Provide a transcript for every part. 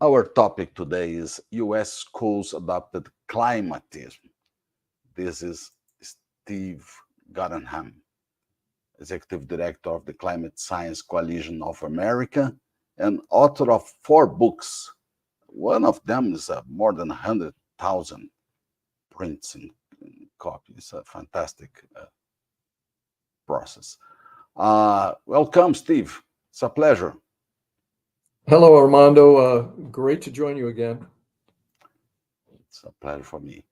Our topic today is U.S. schools adopted climatism. This is Steve Gottenham, Executive Director of the Climate Science Coalition of America and author of 4 books. One of them is more than 100,000 prints and copies. A fantastic process. Welcome, Steve. It's a pleasure. Hello, Armando. Great to join you again. It's a pleasure for me.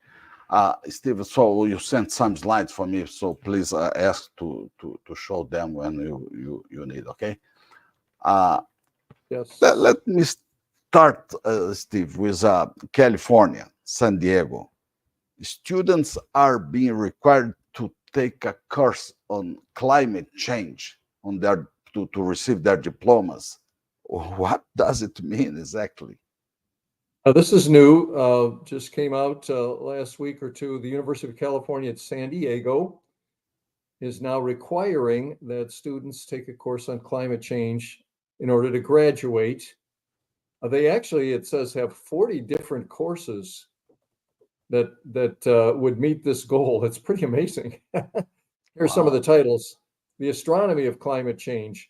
Steve, so you sent some slides for me, so please ask to show them when you need, okay? Uh, Yes. let me start, Steve, with California, San Diego. Students are being required to take a course on climate change to receive their diplomas. What does it mean exactly? This is new, just came out last week or two. The University of California at San Diego is now requiring that students take a course on climate change in order to graduate. They actually, it says, have 40 different courses that would meet this goal. It's pretty amazing. Here's some of the Wow. titles: The Astronomy of Climate Change,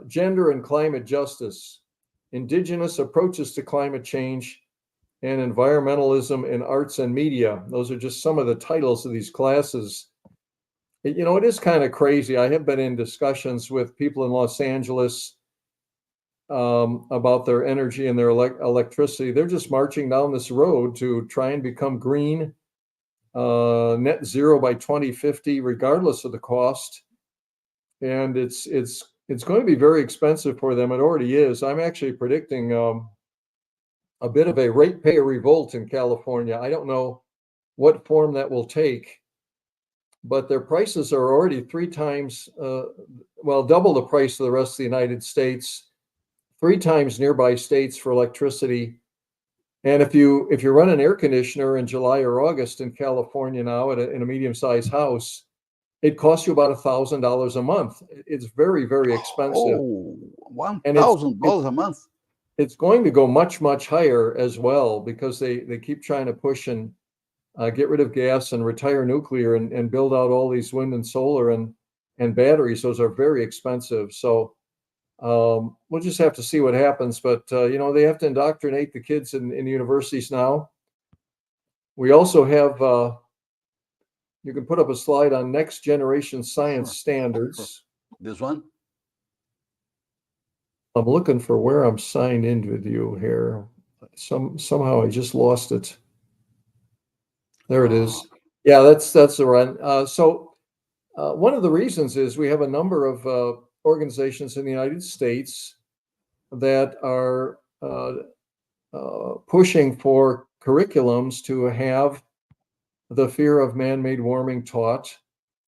Gender and Climate Justice, Indigenous Approaches to Climate Change, and Environmentalism in Arts and Media. Those are just some of the titles of these classes. It is kind of crazy. I have been in discussions with people in Los Angeles about their energy and their electricity. They're just marching down this road to try and become green, net zero by 2050, regardless of the cost. And it's going to be very expensive for them. It already is. I'm actually predicting a bit of a ratepayer revolt in California. I don't know what form that will take, but their prices are already 3 times, double the price of the rest of the United States, 3 times nearby states for electricity. And if you run an air conditioner in July or August in California now in a medium-sized house, it costs you about $1,000 a month. It's very, very expensive, Oh, one and thousand dollars a month. it's going to go much, much higher as well, because they keep trying to push and get rid of gas and retire nuclear and build out all these wind and solar and batteries. Those are very expensive. So we'll just have to see what happens. But they have to indoctrinate the kids in universities now. We also have. You can put up a slide on next generation science Sure. standards. This one? I'm looking for where I'm signed in with you here. Somehow I just lost it. There it Uh, is. Yeah, that's the one. So one of the reasons is we have a number of organizations in the United States that are pushing for curriculums to have the fear of man-made warming taught.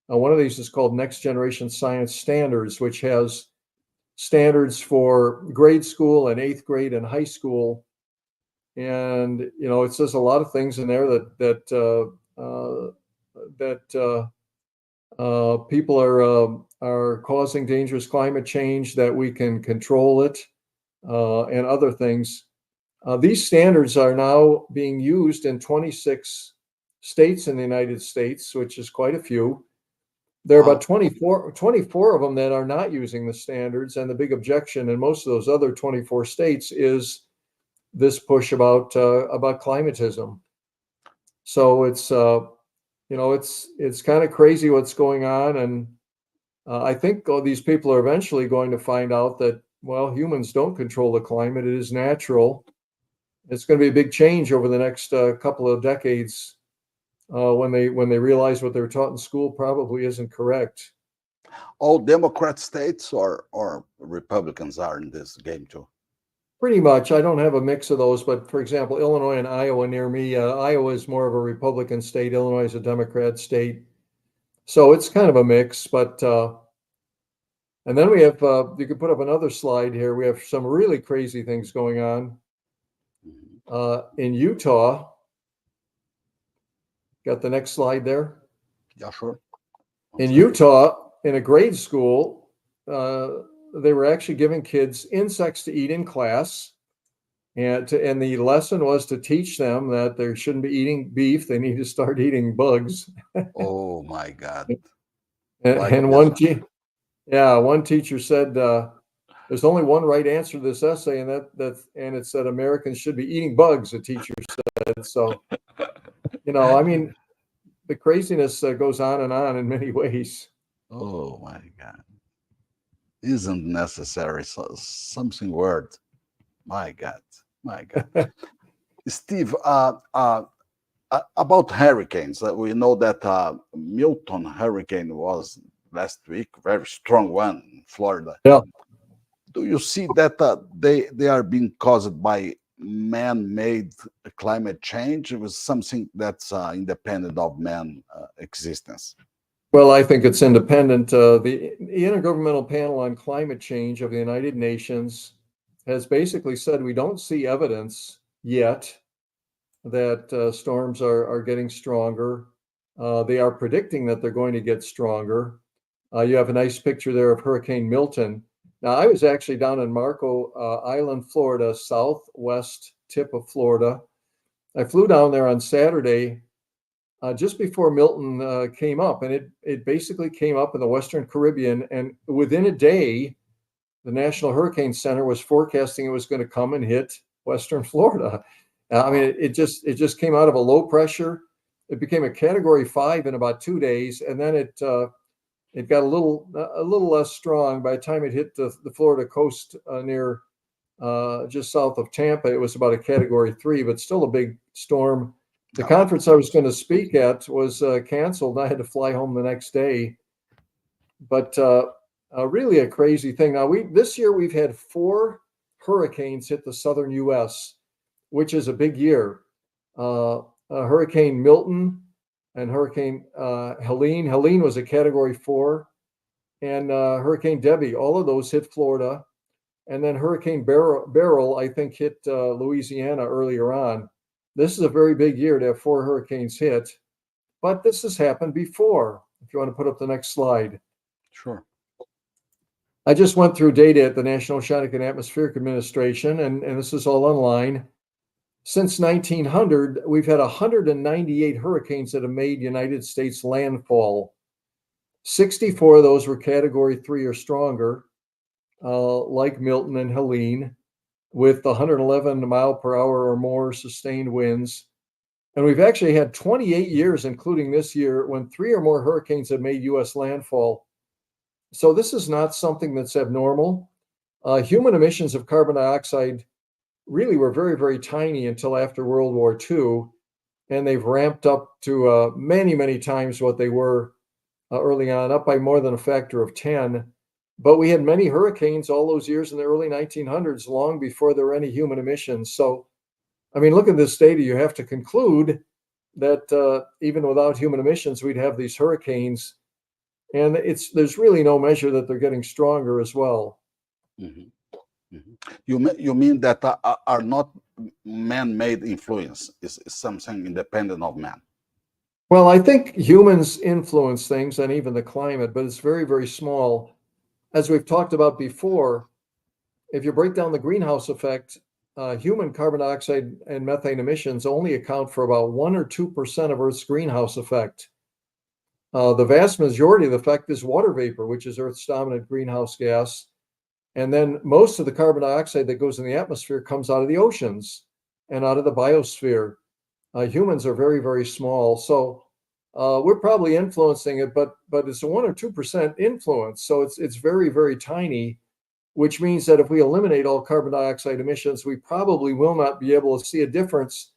One of these is called Next Generation Science Standards, which has standards for grade school and 8th grade and high school. And it says a lot of things in there that people are causing dangerous climate change, that we can control it, and other things. These standards are now being used in 26 states in the United States, which is quite a few. There are about wow. 24 of them that are not using the standards, and the big objection in most of those other 24 states is this push about climatism. So it's kind of crazy what's going on, and I think all these people are eventually going to find out that, well, humans don't control the climate; it is natural. It's going to be a big change over the next couple of decades when they realize what they're taught in school probably isn't correct. All Democrat states or Republicans are in this game too. Pretty much. I don't have a mix of those, but for example, Illinois and Iowa near me, Iowa is more of a Republican state. Illinois is a Democrat state. So it's kind of a mix. But and then we have, you can put up another slide here. We have some really crazy things going on Mhm. in Utah. Got the next slide there. Yeah, sure. One In second. Utah, in a grade school, they were actually giving kids insects to eat in class. And the lesson was to teach them that they shouldn't be eating beef. They need to start eating bugs. Oh my God. And, Like and this. one teacher said, there's only one right answer to this essay, and it said Americans should be eating bugs. The teacher said. So, I mean, the craziness goes on in many ways. Oh my God. Isn't necessary. So, something word. My God. My God. Steve, about hurricanes, we know that Milton hurricane was last week, very strong one in Florida. Yeah. Do you see that they are being caused by man-made climate change? It was something that's independent of man existence. Well, I think it's independent. The Intergovernmental Panel on Climate Change of the United Nations has basically said we don't see evidence yet that storms are getting stronger. They are predicting that they're going to get stronger. You have a nice picture there of Hurricane Milton. Now, I was actually down in Marco Island, Florida, southwest tip of Florida. I flew down there on Saturday just before Milton came up, and it basically came up in the Western Caribbean. And within a day, the National Hurricane Center was forecasting it was going to come and hit Western Florida. I mean, Wow. it just came out of a low pressure. It became a Category 5 in about 2 days, and then it got a little less strong by the time it hit the Florida coast near just south of Tampa. It was about a Category 3, but still a big storm. The Oh, conference I was going to speak at was canceled. I had to fly home the next day. But really a crazy thing. Now this year we've had 4 hurricanes hit the southern U.S., which is a big year. Hurricane Milton and Hurricane Helene. Helene was a Category 4, and Hurricane Debbie. All of those hit Florida, and then Hurricane Beryl, I think, hit Louisiana earlier on. This is a very big year to have 4 hurricanes hit, but this has happened before. If you want to put up the next slide. sure. I just went through data at the National Oceanic and Atmospheric Administration, and this is all online. Since 1900, we've had 198 hurricanes that have made United States landfall. 64 of those were Category 3 or stronger, like Milton and Helene, with 111 mile per hour or more sustained winds. And we've actually had 28 years, including this year, when 3 or more hurricanes have made U.S. landfall. So this is not something that's abnormal. Human emissions of carbon dioxide really were very, very tiny until after World War II, and they've ramped up to many, many times what they were early on, up by more than a factor of 10. But we had many hurricanes all those years in the early 1900s, long before there were any human emissions. So, I mean, look at this data. You have to conclude that even without human emissions, we'd have these hurricanes. And there's really no measure that they're getting stronger as well. Mhm, mhm. You mean that are not man-made influence is something independent of man? Well, I think humans influence things and even the climate, but it's very, very small. As we've talked about before, if you break down the greenhouse effect, human carbon dioxide and methane emissions only account for about 1 or 2% of Earth's greenhouse effect. The vast majority of the effect is water vapor, which is Earth's dominant greenhouse gas. And then most of the carbon dioxide that goes in the atmosphere comes out of the oceans and out of the biosphere. Humans are very, very small. So we're probably influencing it, but it's a 1 or 2% influence. So it's very, very tiny, which means that if we eliminate all carbon dioxide emissions, we probably will not be able to see a difference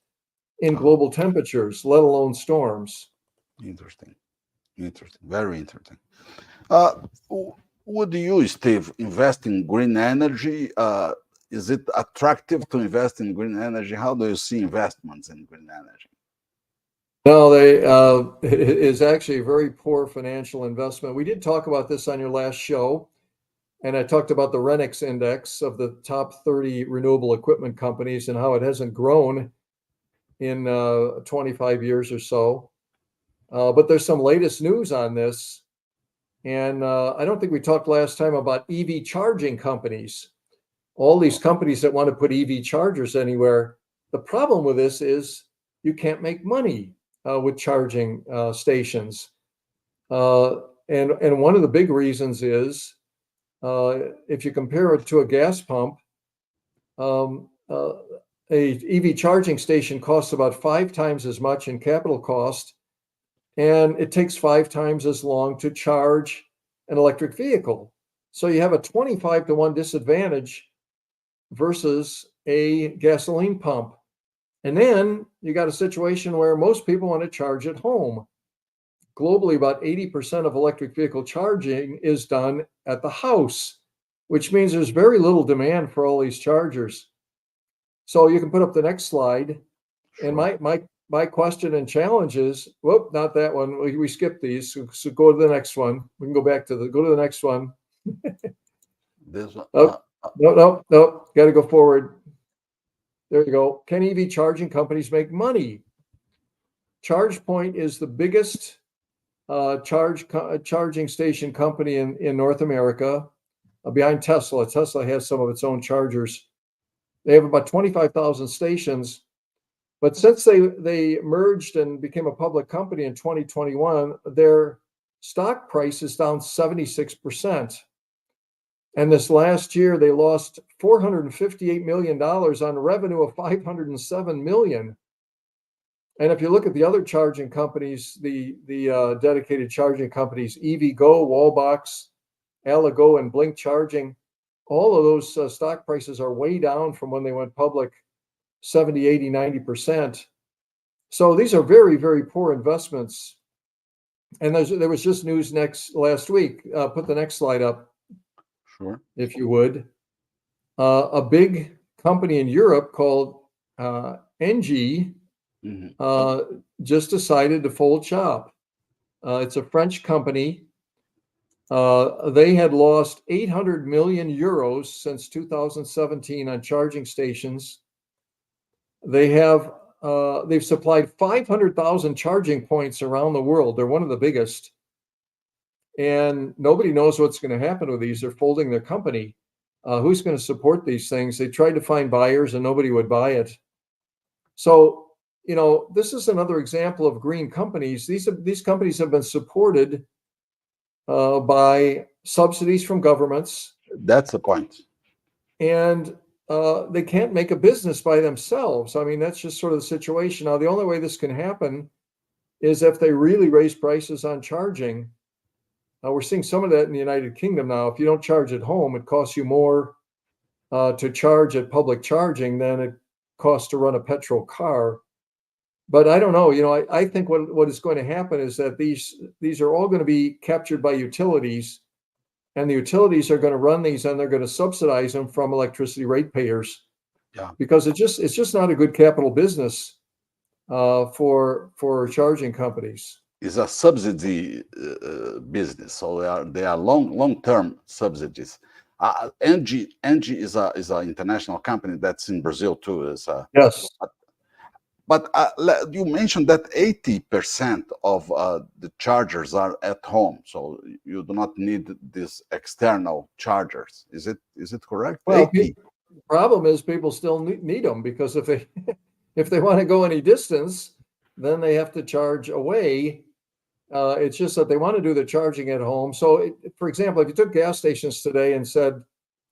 in Oh, global temperatures, let alone storms. interesting. Interesting. Very interesting. Uh, w- would you, Steve, invest in green energy? Is it attractive to invest in green energy? How do you see investments in green energy? No, it is actually a very poor financial investment. We did talk about this on your last show, and I talked about the Renix index of the top 30 renewable equipment companies and how it hasn't grown in 25 years or so. But there's some latest news on this. And I don't think we talked last time about EV charging companies. all these companies that want to put EV chargers anywhere. The problem with this is you can't make money with charging stations. And one of the big reasons is if you compare it to a gas pump, um, uh, a EV charging station costs about 5 times as much in capital cost, and it takes 5 times as long to charge an electric vehicle. So you have a 25-to-1 disadvantage versus a gasoline pump. And then you got a situation where most people want to charge at home. Globally, about 80% of electric vehicle charging is done at the house, which means there's very little demand for all these chargers. So you can put up the next slide. And Sure. my question and challenge is, whoop, not that one. We skipped these. So go to the next one. We can go back to go to the next one. This one, Oh, no. Got to go forward. There you go. Can EV charging companies make money? ChargePoint is the biggest charging station company in North America, behind Tesla. Tesla has some of its own chargers. They have about 25,000 stations. But since they merged and became a public company in 2021, their stock price is down 76%. And this last year, they lost $458 million on revenue of $507 million. And if you look at the other charging companies, the dedicated charging companies, EVgo, Wallbox, Allego, and Blink Charging, all of those stock prices are way down from when they went public, 70, 80, 90%. So these are very, very poor investments. And there was just news last week. Put the next slide up, sure. if you would. A big company in Europe called Engie just decided to fold shop. It's a French company. They had lost 800 million euros since 2017 on charging stations. They've supplied 500,000 charging points around the world. They're one of the biggest. And nobody knows what's going to happen with these. They're folding their company. Who's going to support these things? They tried to find buyers and nobody would buy it. So, this is another example of green companies. These companies have been supported by subsidies from governments. That's the point. And they can't make a business by themselves. I mean, that's just sort of the situation. Now, the only way this can happen is if they really raise prices on charging. We're seeing some of that in the United Kingdom now. If you don't charge at home, it costs you more to charge at public charging than it costs to run a petrol car. But I don't know. I think what is going to happen is that these are all going to be captured by utilities, and the utilities are going to run these and they're going to subsidize them from electricity ratepayers. Yeah. Because it's just not a good capital business for charging companies. It's a subsidy business, so they are long-term subsidies. Engie is an international company that's in Brazil too. Yes. But you mentioned that 80% of the chargers are at home, so you do not need these external chargers. Is it correct? Well, 80. the problem is people still need them, because if they want to go any distance, then they have to charge away. It's just that they want to do the charging at home. So, for example, if you took gas stations today and said,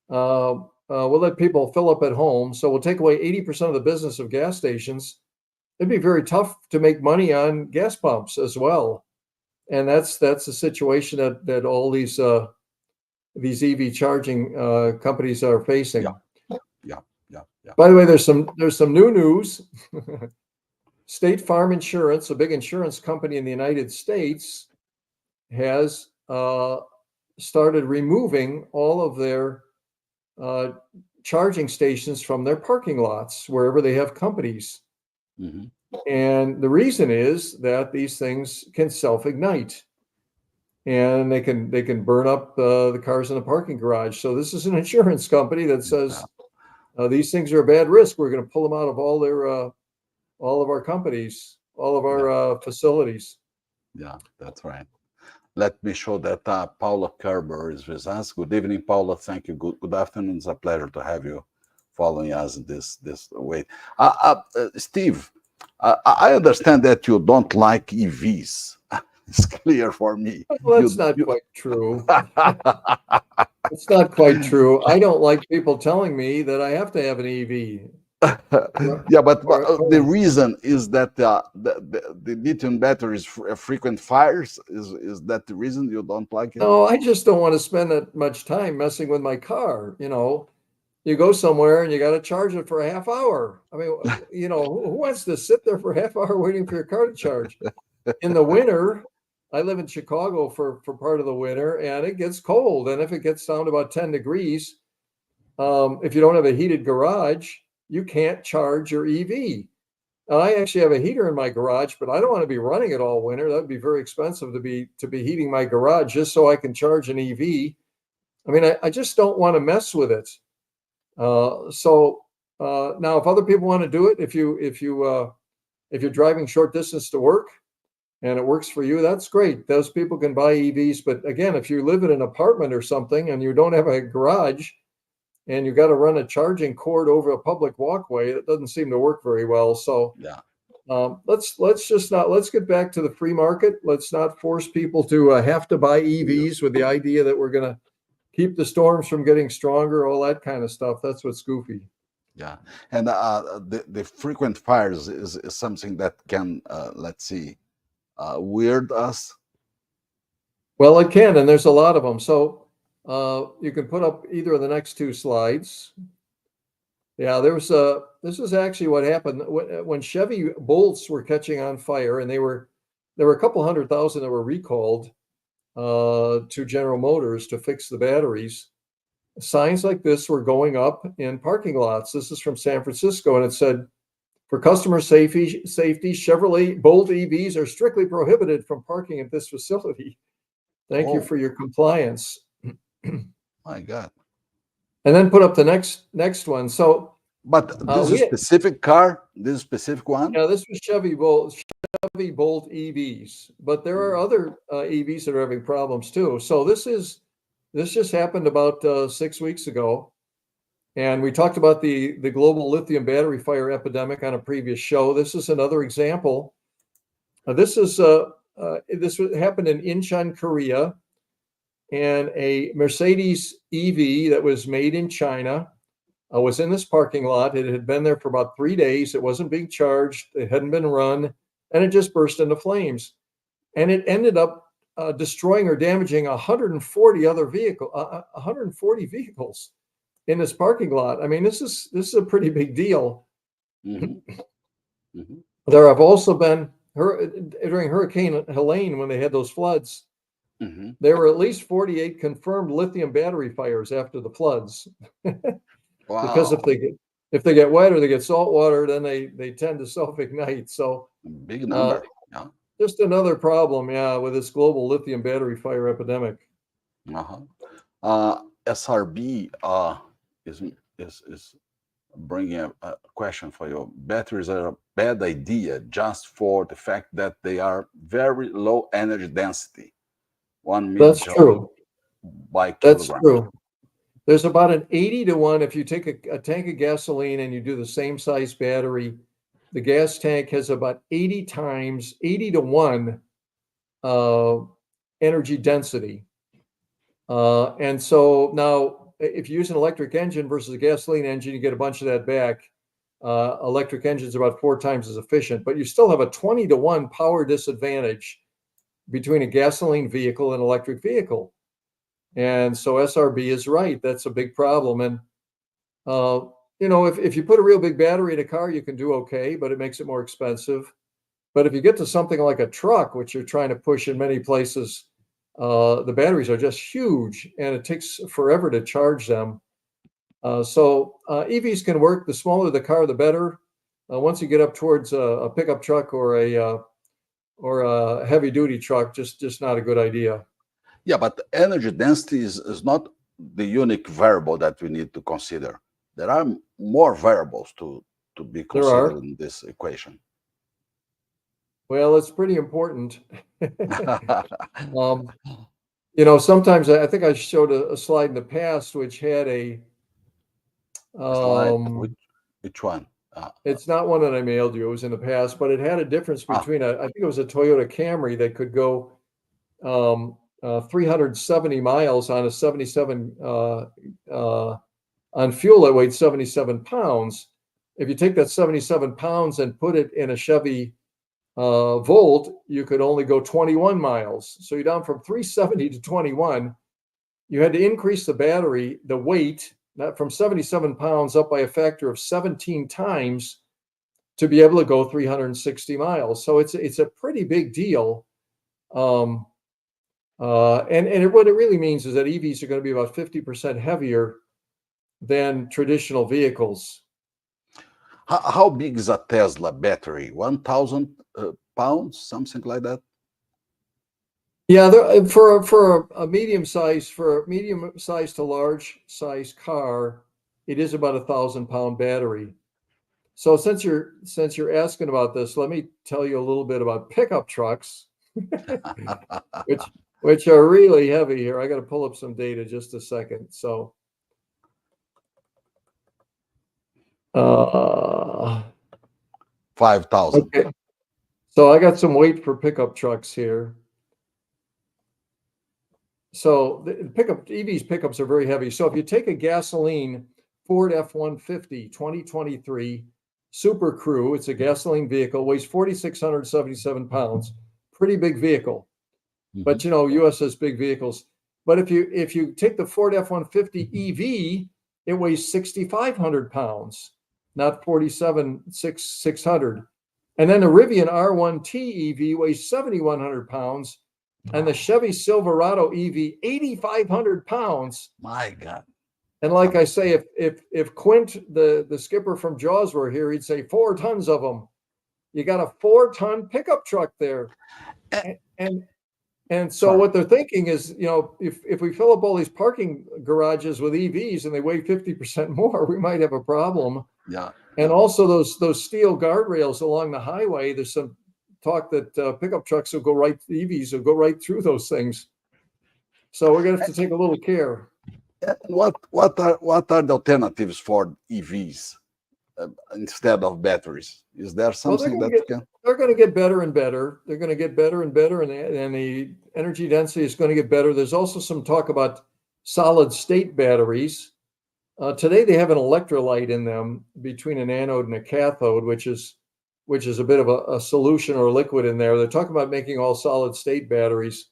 we'll let people fill up at home, so we'll take away 80% of the business of gas stations, it'd be very tough to make money on gas pumps as well. And that's the situation that all these EV charging companies are facing. Yeah. By the way, there's some new news. State Farm Insurance, a big insurance company in the United States, has started removing all of their charging stations from their parking lots wherever they have companies. Mm-hmm. And the reason is that these things can self-ignite, and they can burn up the cars in the parking garage. So this is an insurance company that says these things are a bad risk. We're going to pull them out of all of our companies, all of our facilities. Yeah, that's right. let me show that Paula Kerber is with us. Good evening, Paula. Thank you. Good afternoon. It's a pleasure to have you following us this way. Steve, I understand that you don't like EVs. It's clear for me. Well, that's You, not you quite true. It's not quite true. I don't like people telling me that I have to have an EV. yeah, but Or the reason is that the lithium batteries frequent fires. Is that the reason you don't like it? no, I just don't want to spend that much time messing with my car. You go somewhere and you got to charge it for a half hour. I mean, who wants to sit there for a half hour waiting for your car to charge? In the winter, I live in Chicago for part of the winter, and it gets cold. And if it gets down to about 10 degrees, if you don't have a heated garage, you can't charge your EV. Now, I actually have a heater in my garage, but I don't want to be running it all winter. That would be very expensive to be heating my garage just so I can charge an EV. I mean, I just don't want to mess with it. So now, if other people want to do it, if you're driving short distance to work and it works for you, that's great. Those people can buy EVs. But again, if you live in an apartment or something and you don't have a garage and you got to run a charging cord over a public walkway, it doesn't seem to work very well. So Yeah. let's get back to the free market. Let's not force people to have to buy EVs with the idea that we're going to keep the storms from getting stronger, all that kind of stuff. That's what's goofy. Yeah, and the frequent fires is something that can let's see weird us. Well, it can, and there's a lot of them. So you can put up either of the next two slides. Yeah, this is actually what happened when Chevy Bolts were catching on fire, and there were a couple 100,000 that were recalled to General Motors to fix the batteries. Signs like this were going up in parking lots. This is from San Francisco, and it said, "For customer safety, Chevrolet Bolt EVs are strictly prohibited from parking at this facility. Thank you Oh for your compliance." my God! And then put up the next one. So But this is we specific car, this specific one. yeah, this was Chevy Bolt EVs, but there are other EVs that are having problems too. So this just happened about 6 weeks ago, and we talked about the global lithium battery fire epidemic on a previous show. This is another example. This happened in Incheon, Korea, and a Mercedes EV that was made in China was in this parking lot. It had been there for about 3 days. It wasn't being charged. It hadn't been run, and it just burst into flames. And it ended up destroying or damaging 140 vehicles in this parking lot. I mean, this is a pretty big deal. Hmm. Hmm. There have also been during Hurricane Helene, when they had those floods, Hmm. there were at least 48 confirmed lithium battery fires after the floods. Because Wow, if they get wet or they get salt water, then they tend to self-ignite. So big uh, number. Yeah. just another problem, yeah, with this global lithium battery fire epidemic. Uh-huh. SRB is is bringing a question for you. Batteries are a bad idea just for the fact that they are very low energy density, one That's millijoule true. by That's kilogram. true. There's about an 80 to 1. If you take a tank of gasoline and you do the same size battery, the gas tank has about 80 times, 80 to 1 uh, energy density. And so now, if you use an electric engine versus a gasoline engine, you get a bunch of that back. Electric engines are about 4 times as efficient, but you still have a 20 to 1 power disadvantage between a gasoline vehicle and electric vehicle. And so SRB is right. That's a big problem. And, if you put a real big battery in a car, you can do okay, but it makes it more expensive. But if you get to something like a truck, which you're trying to push in many places, the batteries are just huge and it takes forever to charge them. So EVs can work. The smaller the car, the better. Once you get up towards a pickup truck or a heavy duty truck, just not a good idea. Yeah, but energy density is not the unique variable that we need to consider. There are more variables to be There considered are. in this equation. Well, it's pretty important. Um, sometimes I think I showed a slide in the past which had Slide, um, which one? Uh, it's not one that I mailed you, it was in the past, but it had a difference ah, between I think it was a Toyota Camry that could go 370 miles on a 77 on fuel that weighed 77 pounds. If you take that 77 pounds and put it in a Chevy Volt, you could only go 21 miles. So you're down from 370 to 21. You had to increase the battery, the weight, not from 77 pounds up by a factor of 17 times to be able to go 360 miles. So it's a pretty big deal. Um, what it really means is that EVs are going to be about 50% heavier than traditional vehicles. how big is a Tesla battery? 1,000 pounds, something like that? Yeah, for a medium size to large size car, it is about 1,000 pound battery. So since you're asking about this, let me tell you a little bit about pickup trucks, which which are really heavy here. I got to pull up some data just a second. So uh, 5,000. okay, so I got some weight for pickup trucks here. So the pickups are very heavy. So if you take a gasoline Ford F-150 2023 Super Crew, it's a gasoline vehicle, weighs 4,677 pounds, pretty big vehicle. But Mhm. US has big vehicles. But if you take the Ford F-150 EV, it weighs 6,500 pounds, not 47,600. And then the Rivian R1T EV weighs 7,100 pounds, and the Chevy Silverado EV 8,500 pounds. My God. And like I say, if Quint, the skipper from Jaws, were here, he'd say 4 tons of them. You got a 4-ton pickup truck there, Eh, and and so sorry. what they're thinking is, if we fill up all these parking garages with EVs and they weigh 50% more, we might have a problem. Yeah, And yeah. also those steel guardrails along the highway. There's some talk that pickup trucks will go right, EVs will go right through those things. So we're gonna have to take a little care. What are the alternatives for EVs instead of batteries? Is there Well, something that can? they're going to get better and better. They're going to get better and better, and the energy density is going to get better. There's also some talk about solid state batteries. Today they have an electrolyte in them between an anode and a cathode, which is a bit of a solution or a liquid in there. They're talking about making all solid state batteries,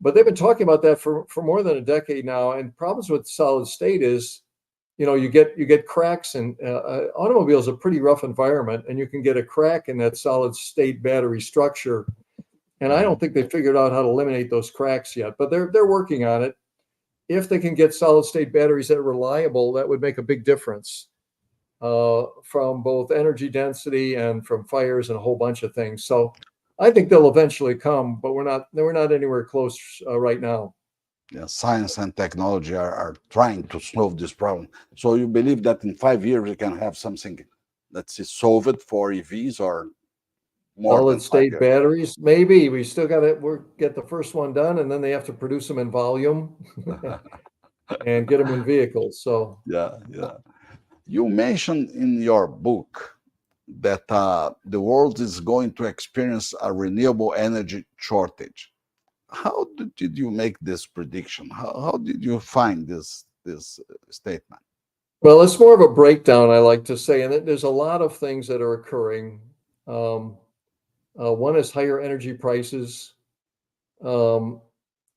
but they've been talking about that for more than a decade now. And problems with solid state is, you get cracks, and automobile is a pretty rough environment, and you can get a crack in that solid state battery structure. And I Mhm. don't think they figured out how to eliminate those cracks yet, but they're working on it. If they can get solid state batteries that are reliable, that would make a big difference, from both energy density and from fires and a whole bunch of things. So I think they'll eventually come, but we're not anywhere close right now. Yeah, science and technology are trying to solve this problem. So you believe that in 5 years we can have something, let's say, solved for EVs, or more than Solid five state years? batteries, maybe. We still got to get the first one done, and then they have to produce them in volume and get them in vehicles. So, Yeah, yeah. You mentioned in your book that the world is going to experience a renewable energy shortage. How did you make this prediction? How did you find this statement? well, it's more of a breakdown, I like to say, and there's a lot of things that are occurring. Um, one is higher energy prices. Um,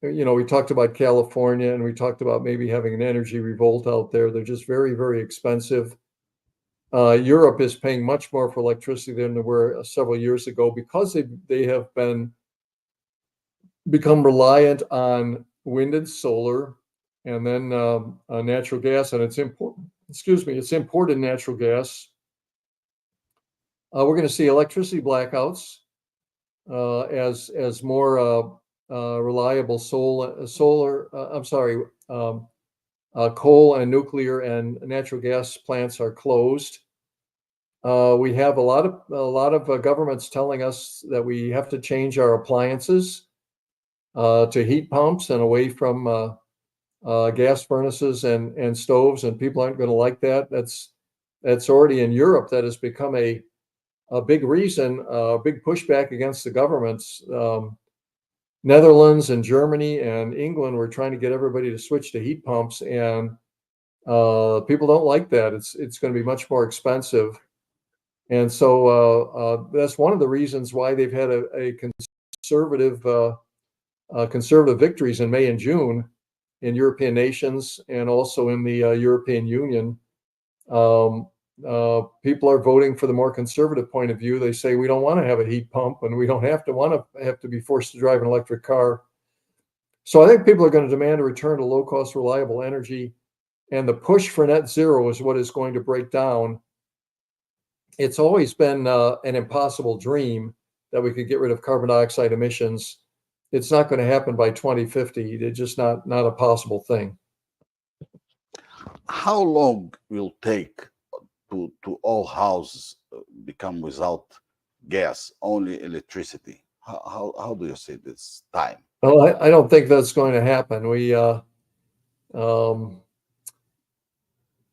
we talked about California, and we talked about maybe having an energy revolt out there. They're just very, very expensive. Europe is paying much more for electricity than they were several years ago because they have become reliant on wind and solar, and then natural gas, and it's important. Excuse me, it's imported natural gas. We're going to see electricity blackouts as more reliable coal and nuclear and natural gas plants are closed. We have a lot of governments telling us that we have to change our appliances to heat pumps and away from gas furnaces and stoves, and people aren't going to like that. That's already in Europe. That has become a big reason, a big pushback against the governments. Netherlands and Germany and England were trying to get everybody to switch to heat pumps, and people don't like that. It's going to be much more expensive, and so that's one of the reasons why they've had a conservative conservative victories in May and June in European nations and also in the European Union. Um, People are voting for the more conservative point of view. They say we don't want to have a heat pump and we don't have to be forced to drive an electric car. So I think people are going to demand a return to low cost, reliable energy. And the push for net zero is what is going to break down. It's always been an impossible dream that we could get rid of carbon dioxide emissions. It's not going to happen by 2050. It's just not a possible thing. How long will take to all houses become without gas, only electricity? How do you see this time? Well, I don't think that's going to happen. Um,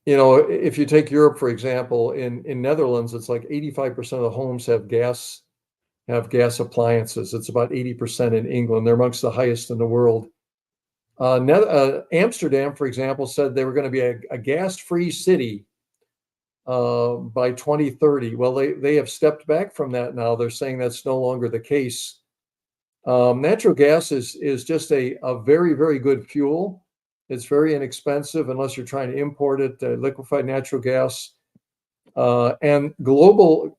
if you take Europe, for example, in Netherlands, it's like 85% of the homes have gas appliances. It's about 80% in England. They're amongst the highest in the world. Amsterdam, for example, said they were going to be a gas-free city by 2030. Well, they have stepped back from that now. They're saying that's no longer the case. Natural gas is just a very, very good fuel. It's very inexpensive unless you're trying to import it, liquefied natural gas. And global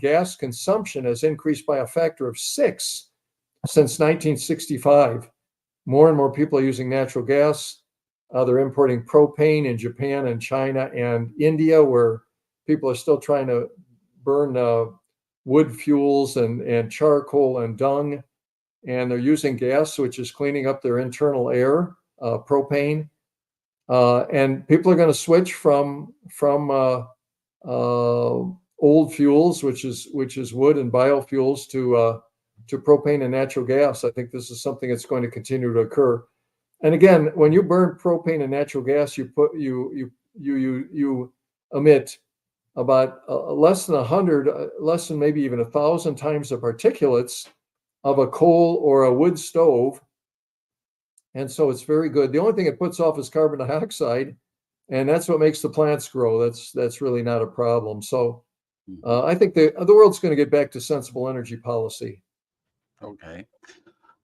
gas consumption has increased by a factor of 6 since 1965. More and more people are using natural gas. They're importing propane in Japan and China and India, where people are still trying to burn wood fuels and charcoal and dung. And they're using gas, which is cleaning up their internal air, propane. And people are going to switch from old fuels, which is wood and biofuels, to propane and natural gas. I think this is something that's going to continue to occur. And again, when you burn propane and natural gas, you emit about less than maybe even 1,000 times the particulates of a coal or a wood stove. And so it's very good. The only thing it puts off is carbon dioxide, and that's what makes the plants grow. That's really not a problem. So I think the world's going to get back to sensible energy policy. Okay.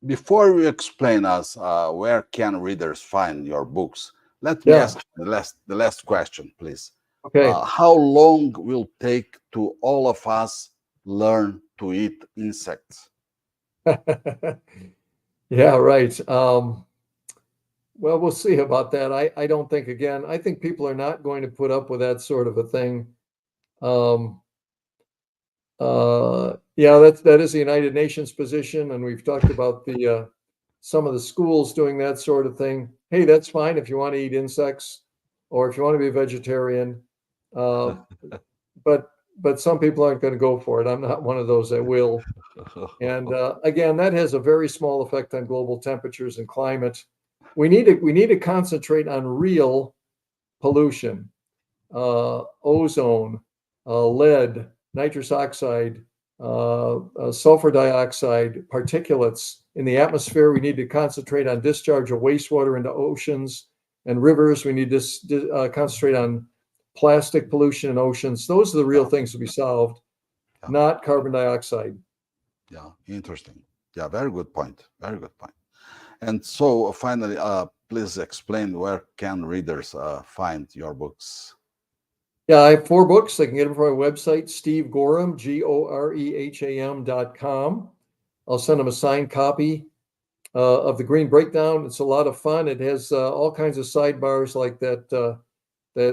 Before you explain us where can readers find your books, let me Yeah. ask the last question, please. Okay. How long will take to all of us learn to eat insects? Yeah, right. Well, we'll see about that. I don't think, again, I think people are not going to put up with that sort of a thing. Yeah, that is the United Nations position, and we've talked about the some of the schools doing that sort of thing. Hey, that's fine if you want to eat insects, or if you want to be a vegetarian. Uh, but some people aren't going to go for it. I'm not one of those that will. And again, that has a very small effect on global temperatures and climate. We need to concentrate on real pollution, ozone, lead, nitrous oxide, sulfur dioxide, particulates in the atmosphere. We need to concentrate on discharge of wastewater into oceans and rivers. We need to concentrate on plastic pollution in oceans. Those are the real things to be solved, not carbon dioxide. Yeah, interesting. Yeah, very good point. Very good point. And so finally, please explain where can readers find your books? Yeah, I have 4 books. They can get them from my website, Steve Gorham, GOREHAM.com. I'll send them a signed copy of the Green Breakdown. It's a lot of fun. It has all kinds of sidebars like that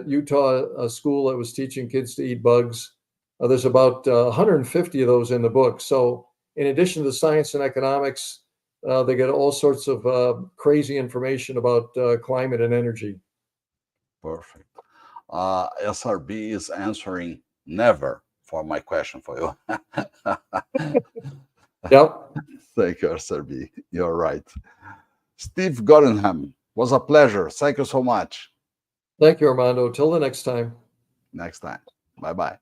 Utah school that was teaching kids to eat bugs. There's about 150 of those in the book. So in addition to the science and economics, they get all sorts of crazy information about climate and energy. Perfect. SRB is answering never for my question for you. Yep. Thank you, Sir B. You're right. Steve Gordonham, was a pleasure. Thank you so much. Thank you, Armando. Till the next time. Next time. Bye bye.